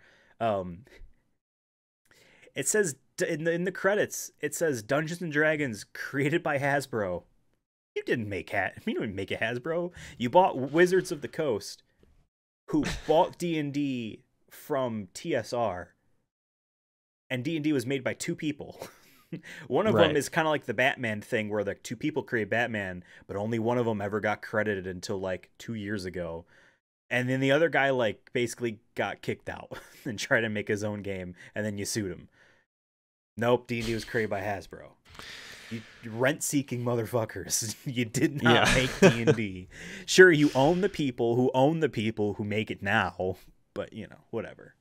It says in the credits, it says Dungeons and Dragons created by Hasbro. You didn't make You didn't make a Hasbro. You bought Wizards of the Coast, who bought D&D from TSR. And D&D was made by two people. One of them is kind of like the Batman thing where the two people create Batman, but only one of them ever got credited until like 2 years ago. And then the other guy like basically got kicked out and tried to make his own game, and then you sued him. Nope, D&D was created by Hasbro. You rent-seeking motherfuckers. You did not make D&D. Sure, you own the people who make it now, but you know, whatever.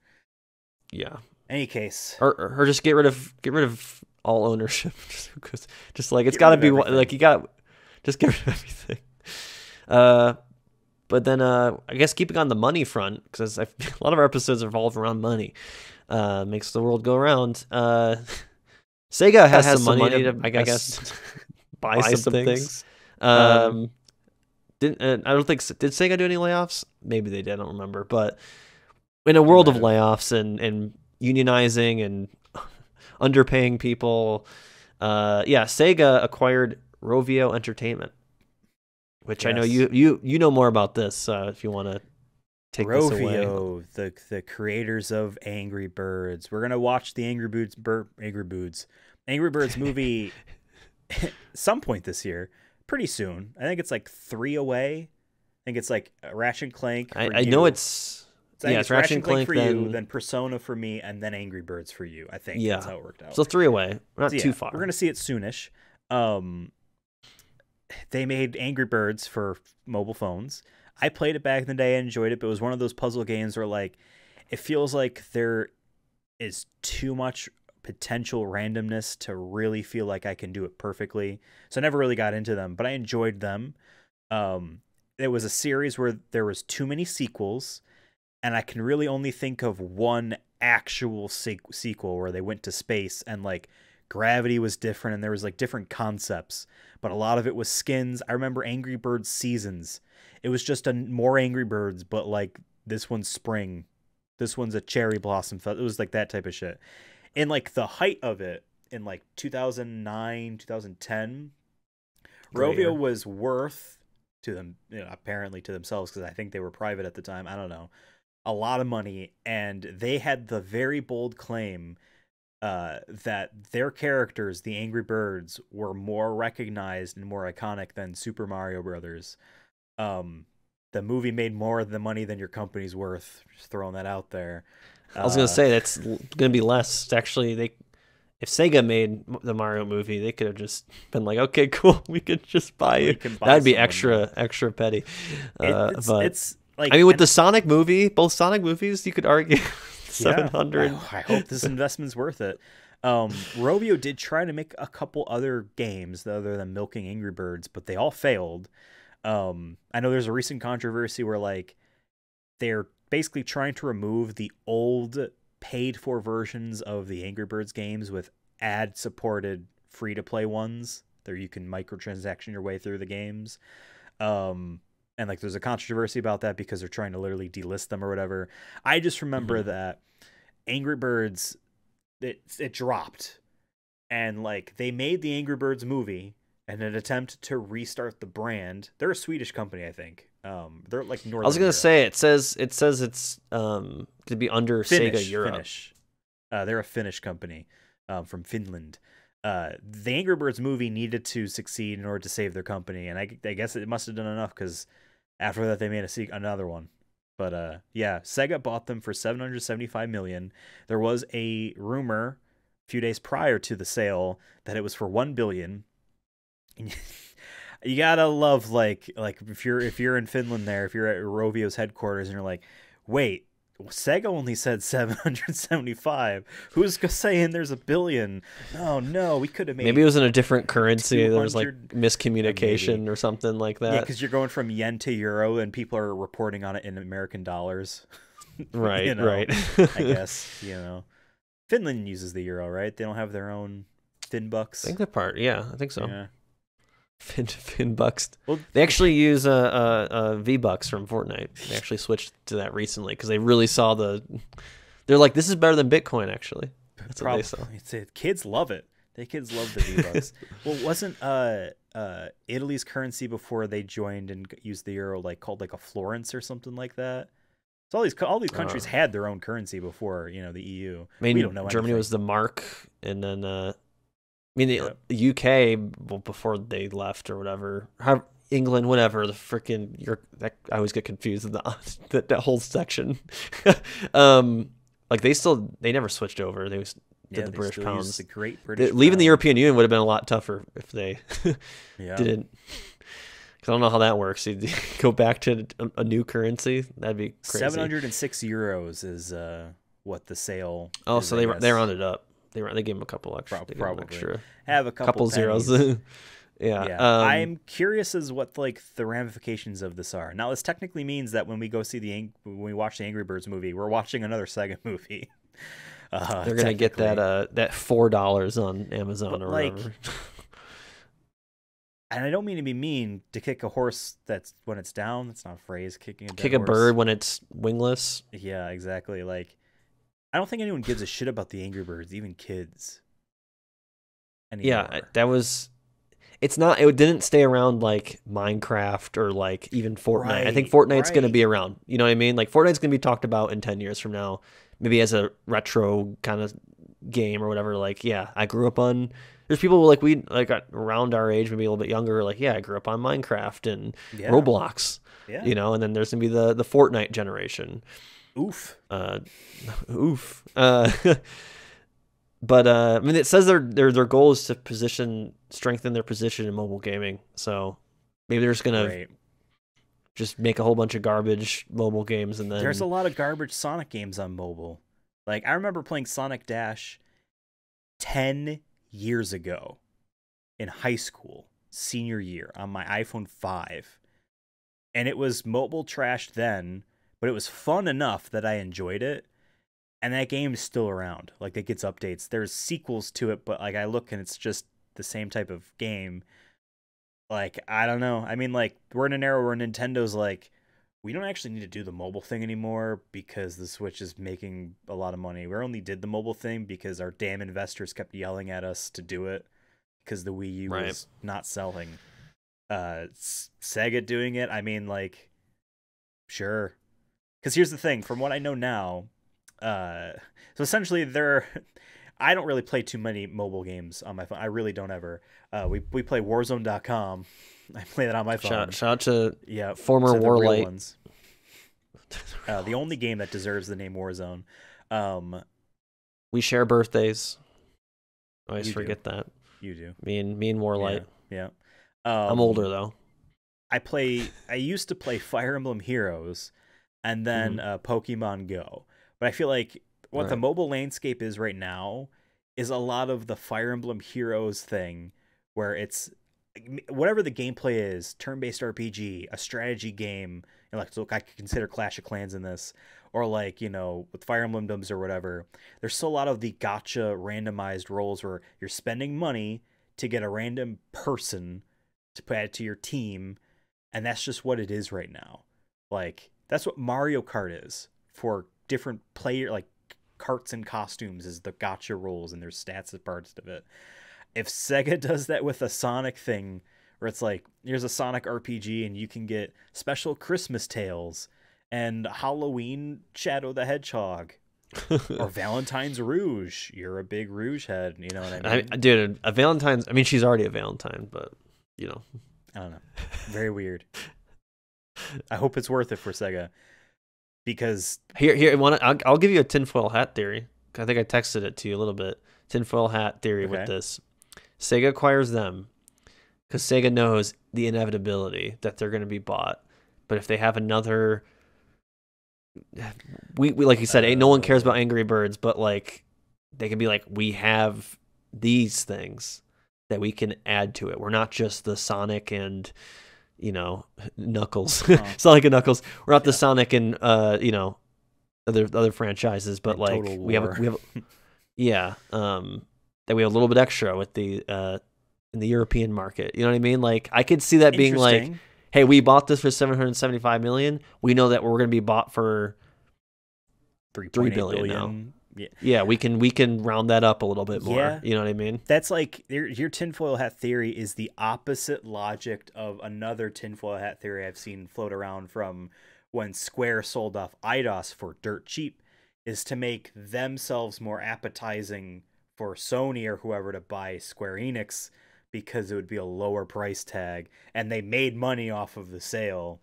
Yeah. Any case, or just get rid of all ownership, just like it's got to be like you got just get rid of everything. But then I guess keeping on the money front, because a lot of our episodes revolve around money. Makes the world go around. Sega has some money to I guess buy some things. I don't think did Sega do any layoffs? Maybe they did. I don't remember. But in a world of layoffs and unionizing and underpaying people, Sega acquired Rovio Entertainment, which I know you know more about this. If you want to take this away. Rovio, the creators of Angry Birds. We're gonna watch the Angry Birds movie some point this year, pretty soon. I think it's like 3 away. I think it's like Ratchet and Clank. I know it's. It's Ratchet and Clank for you, then Persona for me, and then Angry Birds for you. I think that's how it worked out. So 3 away, not too far. We're gonna see it soonish. They made Angry Birds for mobile phones. I played it back in the day, I enjoyed it, but it was one of those puzzle games where like it feels like there is too much potential randomness to really feel like I can do it perfectly. So I never really got into them, but I enjoyed them. There was a series where there was too many sequels. And I can really only think of one actual sequel where they went to space and like gravity was different and there was like different concepts, but a lot of it was skins. I remember Angry Birds Seasons. It was just more Angry Birds, but like this one's spring, this one's a cherry blossom. It was like that type of shit. And like the height of it in like 2009, 2010, Rovio was worth to them, apparently to themselves, because I think they were private at the time. I don't know. A lot of money, and they had the very bold claim that their characters, the Angry Birds, were more recognized and more iconic than Super Mario Brothers. The movie made more of the money than your company's worth. Just throwing that out there. I was gonna say that's gonna be less. Actually, if Sega made the Mario movie, they could have just been like, "Okay, cool, we could just buy you." That'd be extra petty. It's like, I mean, with the Sonic movie, both Sonic movies, you could argue 700. I hope this investment's worth it. Rovio did try to make a couple other games other than milking Angry Birds, but they all failed. I know there's a recent controversy where like they're basically trying to remove the old paid-for versions of the Angry Birds games with ad-supported free-to-play ones. There you can microtransaction your way through the games. And like there's a controversy about that because they're trying to literally delist them or whatever. I just remember that Angry Birds, it dropped. And like they made the Angry Birds movie in an attempt to restart the brand. They're a Swedish company, I think. They're like Northern I was gonna Europe. say it says it's to be under Sega Europe. Finnish. They're a Finnish company from Finland. The Angry Birds movie needed to succeed in order to save their company, and I guess it must have done enough because After that, they made another one. But yeah, Sega bought them for 775 million. There was a rumor a few days prior to the sale that it was for 1 billion. You gotta love like if you're in Finland there, if you're at Rovio's headquarters and you're like, wait, Sega only said 775. Who's saying there's a billion? Oh no, we could have made. Maybe it was in a different currency. There was like miscommunication or something like that. Yeah, because you're going from yen to euro, and people are reporting on it in American dollars. Right, right. I guess Finland uses the euro, right? They don't have their own Fin bucks. I think they're part. Yeah, I think so. Yeah. Fin bucks. Well, they actually use V bucks from Fortnite. They actually switched to that recently because they really saw they're like, this is better than Bitcoin. Actually, that's what they saw. Kids love it. The kids love the V bucks. Well, wasn't Italy's currency before they joined and used the euro called a florence or something like that? So all these countries had their own currency before the EU. I mean, we don't know Germany anything. was the mark, and then the UK before they left or whatever. England, whatever. The freaking I always get confused in that whole section. They never switched over. They did the British pounds. The great British leaving pound. the European Union would have been a lot tougher if they didn't. Because I don't know how that works. You go back to a new currency. That'd be crazy. 706 euros is what the sale. Oh, is, so they rounded up. They gave him a couple extra. Probably extra. Have a couple zeros. Yeah. I'm curious as what the ramifications of this are. Now, this technically means that when we go see when we watch the Angry Birds movie, we're watching another Sega movie. They're gonna get that $4 on Amazon or whatever. And I don't mean to be mean, to kick a horse that's when it's down. That's not a phrase. Kick a bird when it's wingless. Yeah, exactly. I don't think anyone gives a shit about the Angry Birds, even kids. Anymore. Yeah, that was. It's not. It didn't stay around like Minecraft or even Fortnite. Right, I think Fortnite's going to be around. You know what I mean? Fortnite's going to be talked about in 10 years from now, maybe as a retro kind of game or whatever. I grew up on. There's people around our age, maybe a little bit younger. I grew up on Minecraft and Roblox. Yeah. And then there's going to be the Fortnite generation. Oof. Oof. But I mean, it says their goal is to strengthen their position in mobile gaming. So maybe they're just gonna just make a whole bunch of garbage mobile games, and then there's a lot of garbage Sonic games on mobile. I remember playing Sonic Dash 10 years ago in high school, senior year, on my iPhone 5, and it was mobile trash then, but it was fun enough that I enjoyed it. And that game is still around. It gets updates. There's sequels to it, but I look and it's just the same type of game. I don't know. I mean, we're in an era where Nintendo's we don't actually need to do the mobile thing anymore because the Switch is making a lot of money. We only did the mobile thing because our damn investors kept yelling at us to do it because the Wii U was not selling. Sega doing it, I mean, sure. Because here's the thing. From what I know now, so essentially I don't really play too many mobile games on my phone. I really don't ever. We play Warzone.com. I play that on my phone. Shout out to former Warlight. The only game that deserves the name Warzone. We share birthdays. I always forget that. You do. Me and Warlight. Yeah. I'm older though. I used to play Fire Emblem Heroes and then Pokemon Go. But I feel what the mobile landscape is right now is a lot of the Fire Emblem Heroes thing where it's whatever the gameplay is, turn-based RPG, a strategy game, so I could consider Clash of Clans in this, or with Fire Emblems or whatever. There's still a lot of the gacha randomized roles where you're spending money to get a random person to add to your team, and that's just what it is right now. That's what Mario Kart is for different player carts and costumes is the gacha roles and there's stats as parts of it. If Sega does that with a Sonic thing where it's here's a Sonic RPG and you can get special Christmas tales and Halloween Shadow the Hedgehog or Valentine's Rouge, you're a big Rouge head, you know what I mean? Dude, a Valentine's, I mean she's already a Valentine, but I don't know, very weird. I hope it's worth it for Sega because I'll give you a tinfoil hat theory. I think I texted it to you a little bit. Tinfoil hat theory with this. Sega acquires them because Sega knows the inevitability that they're going to be bought. But if they have another, we like you said, no one cares about Angry Birds, but like they can be like, we have these things that we can add to it. We're not just the Sonic and Knuckles, Sonic and Knuckles. We're not the Sonic and other franchises, but like we have that we have a little bit extra with the in the European market. You know what I mean? Like I could see that being like, hey, we bought this for $775 million. We know that we're going to be bought for $3 billion now. Yeah, we can round that up a little bit more. Yeah. You know what I mean? That's like your tinfoil hat theory is the opposite logic of another tinfoil hat theory I've seen float around from when Square sold off Eidos for dirt cheap, is to make themselves more appetizing for Sony or whoever to buy Square Enix because it would be a lower price tag and they made money off of the sale.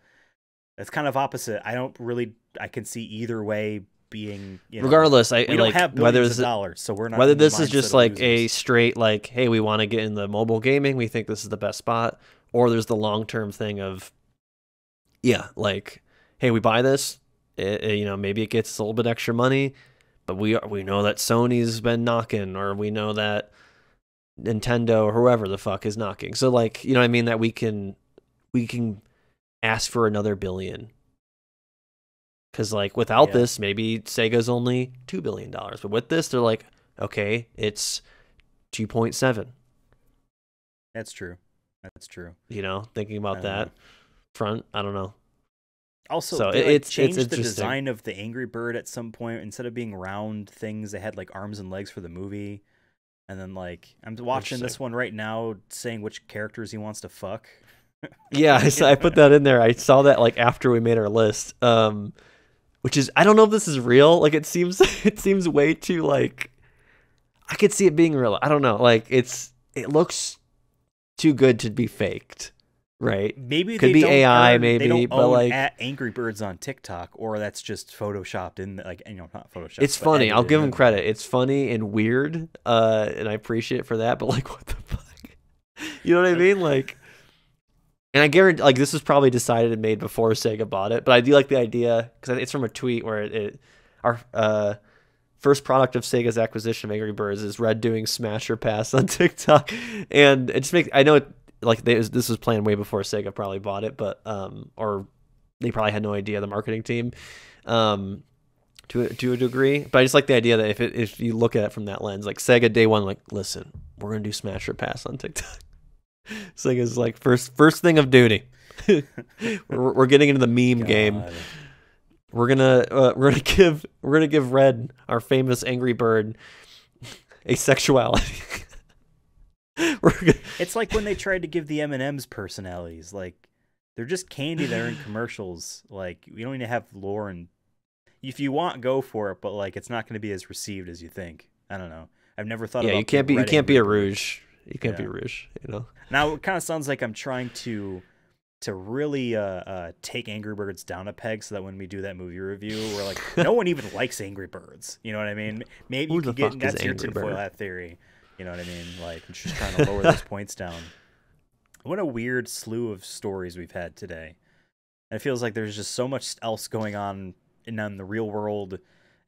That's kind of opposite. I can see either way being, regardless, we don't have billions of dollars, so we're not. Whether this is just like a straight like, hey, we want to get in the mobile gaming, we think this is the best spot, or there's the long term thing of, like, hey, we buy this, maybe it gets a little bit extra money, but we know that Sony's been knocking, or we know that Nintendo or whoever the fuck is knocking. So like, you know what I mean, that we can ask for another billion. Because like without this, maybe Sega's only $2 billion, but with this, they're like, okay, it's 2.7. That's true. Thinking about that front, I don't know. Also, so it's changed the design of the Angry Bird at some point. Instead of being round things, they had like arms and legs for the movie. And then like I'm watching this one right now, saying which characters he wants to fuck. Yeah, I put that in there. I saw that like after we made our list. Which is, I don't know if this is real. Like it seems way too like, I could see it being real. I don't know. Like it looks too good to be faked, right? Maybe could be AI, maybe, they don't but like at Angry Birds on TikTok, or that's just photoshopped in, like, not photoshopped. It's funny. I'll give them credit. It's funny and weird, and I appreciate it for that. But like, what the fuck? You know what I mean? Like. And I guarantee, like, this was probably decided and made before Sega bought it, but I do like the idea because it's from a tweet where our first product of Sega's acquisition of Angry Birds is Red doing Smash or Pass on TikTok, and it just makes, I know this was planned way before Sega probably bought it, but or they probably had no idea, the marketing team, to a degree. But I just like the idea that if you look at it from that lens, like Sega day one, like, listen, we're gonna do Smash or Pass on TikTok. Sega's like first thing of duty. we're getting into the meme game. We're gonna give Red, our famous Angry Bird, a sexuality. It's like when they tried to give the M&Ms personalities. Like they're just candy that are in commercials. Like we don't even have lore, and if you want, go for it. But like it's not going to be as received as you think. I don't know. I've never thought. Yeah, you can't be a Rouge. You can't be Rouge, Now it kind of sounds like I'm trying to really take Angry Birds down a peg so that when we do that movie review, we're like, no one even likes Angry Birds. You know what I mean? Maybe you could get that's your tinfoil hat theory. You know what I mean? Like I'm just trying to lower those points down. What a weird slew of stories we've had today. And it feels like there's just so much else going on in the real world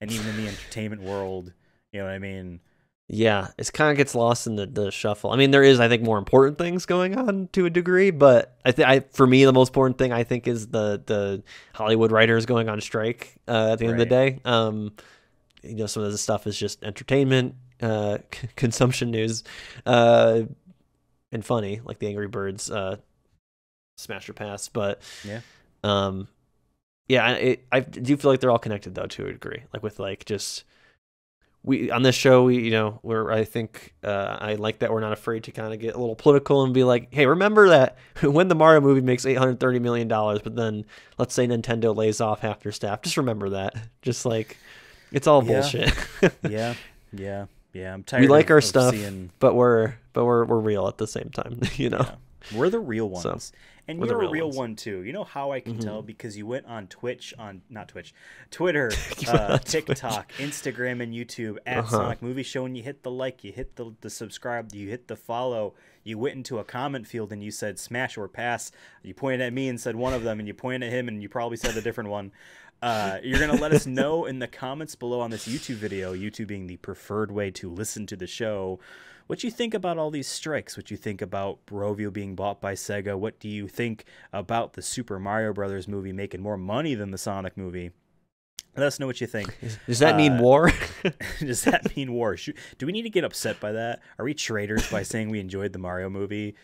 and even in the entertainment world. You know what I mean? Yeah, it kind of gets lost in the shuffle. I mean, there is, I think, more important things going on to a degree, but for me, the most important thing I think is the Hollywood writers going on strike at the end of the day. Some of the stuff is just entertainment, consumption news, and funny, like the Angry Birds Smash or Pass. But I do feel like they're all connected though to a degree, like with like just. We on this show, I think I like that we're not afraid to kind of get a little political and be like, hey, remember that when the Mario movie makes $830 million, but then let's say Nintendo lays off half their staff, just remember that. Just like, it's all bullshit. Yeah. I'm tired. We like our stuff, but we're real at the same time, We're the real So, ones. And we're the you're a real real ones. one too. You know how I can tell? Mhm. Because you went on Twitter, You went on Twitch. TikTok, Instagram, and YouTube at Uh-huh. Sonic Movie Show, and you hit the like, you hit the subscribe, you hit the follow, you went into a comment field and you said smash or pass. You pointed at me and said one of them, and you pointed at him and you probably said a different one. You're gonna let us know in the comments below on this YouTube video, YouTube being the preferred way to listen to the show, what you think about all these strikes, what you think about Rovio being bought by Sega, what do you think about the Super Mario Brothers movie making more money than the Sonic movie? Let us know what you think. Does that mean war? Does that mean war? Do we need to get upset by that? Are we traitors by saying we enjoyed the Mario movie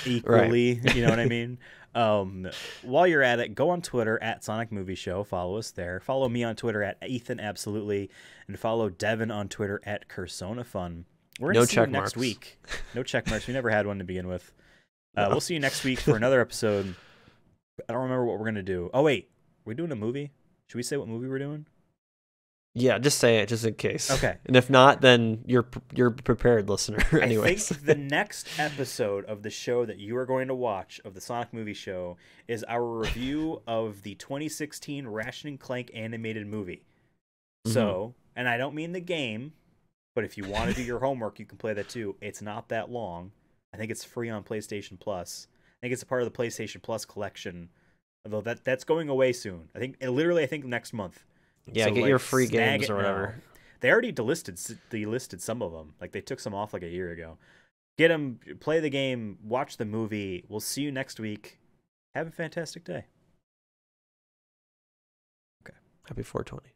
equally? Right. You know what I mean? While you're at it, go on Twitter at Sonic Movie Show. Follow us there. Follow me on Twitter at Ethan Absolutely, and follow Devin on Twitter at CursonaFun. We're going to see you next week. No check marks. We never had one to begin with. No. We'll see you next week for another episode. I don't remember what we're going to do. Oh, wait. Are we doing a movie? Should we say what movie we're doing? Yeah, just say it, just in case. Okay. And if not, then you're prepared, listener. Anyways. I think the next episode of the show that you are going to watch of the Sonic Movie Show is our review of the 2016 Ratchet and Clank animated movie. So, and I don't mean the game, but if you want to do your homework, you can play that too. It's not that long. I think it's free on PlayStation Plus. I think it's a part of the PlayStation Plus collection, although that's going away soon. I think next month. Yeah, so, get your free games or whatever. Now. They already delisted some of them. Like they took some off like a year ago. Get them, play the game, watch the movie. We'll see you next week. Have a fantastic day. Okay. Happy 420.